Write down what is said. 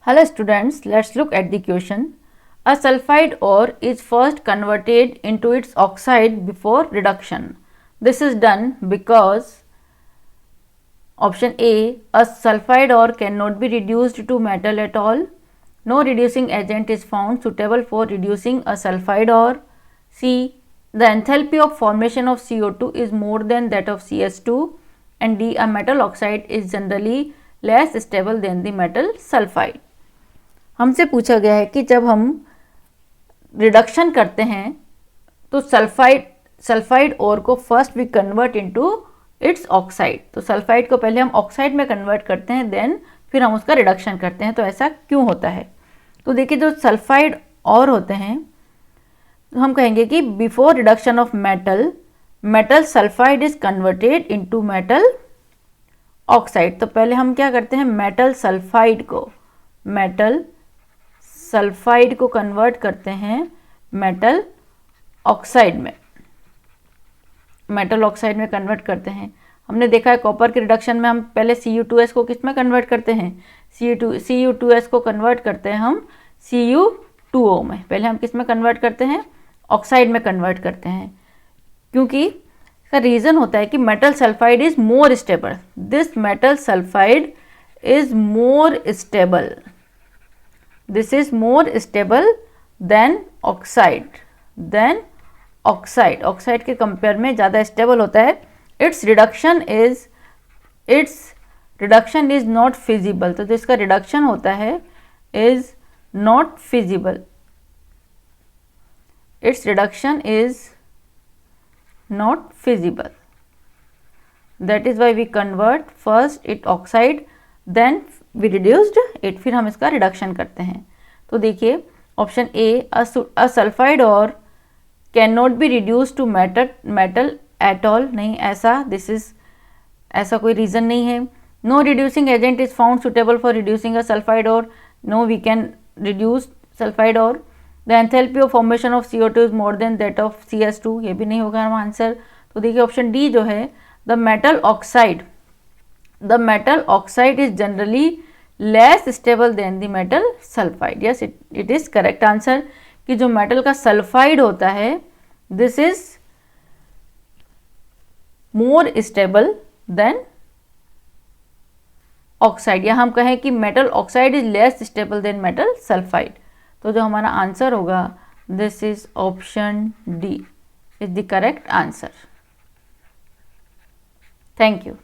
Hello students, let's look at the question. A sulfide ore is first converted into its oxide before reduction. This is done because option A, a sulfide ore cannot be reduced to metal at all. No reducing agent is found suitable for reducing a sulfide ore. C, the enthalpy of formation of CO2 is more than that of CS2. And D, a metal oxide is generally less stable than the metal sulfide. हमसे पूछा गया है कि जब हम reduction करते हैं तो सल्फाइड ओर को first we convert into its oxide. तो सल्फाइड को पहले हम ऑक्साइड में कन्वर्ट करते हैं, देन फिर हम उसका रिडक्शन करते हैं। तो ऐसा क्यों होता है? तो देखिए, जो सल्फाइड ओर होते हैं तो हम कहेंगे कि before reduction of metal sulphide is converted into metal oxide. तो पहले हम क्या करते हैं, मेटल सल्फाइड को कन्वर्ट करते हैं मेटल ऑक्साइड में कन्वर्ट करते हैं। हमने देखा है कॉपर के रिडक्शन में हम पहले Cu2S को किस में कन्वर्ट करते हैं, Cu2S को कन्वर्ट करते हैं हम Cu2O में। पहले हम किस में कन्वर्ट करते हैं, ऑक्साइड में कन्वर्ट करते हैं, क्योंकि इसका रीज़न होता है कि metal sulphide is more stable. This metal sulphide is more stable, this is more stable than oxide के कंपेयर में ज़्यादा स्टेबल होता है। its reduction is not feasible। तो जिसका रिडक्शन होता है is not feasible, its reduction is not feasible, that is why we convert first it oxide then we reduced it, फिर हम इसका रिडक्शन करते हैं। तो देखिए option A, a sulphide ore can not be reduce to metal at all, नहीं ऐसा कोई रीज़न नहीं है। No reducing agent is found suitable for reducing a sulphide ore, no we can reduce sulphide ore. The enthalpy of formation of CO2 is more than that of CS2, ये भी नहीं होगा हमारा आंसर। तो देखिए option D जो है, the metal oxide is generally less stable than the metal sulfide. Yes, it is correct answer कि जो मेटल का सल्फाइड होता है this is more stable than oxide, या हम कहें कि metal oxide is less stable than metal sulfide। तो जो हमारा आंसर होगा this is option D is the correct answer. Thank you.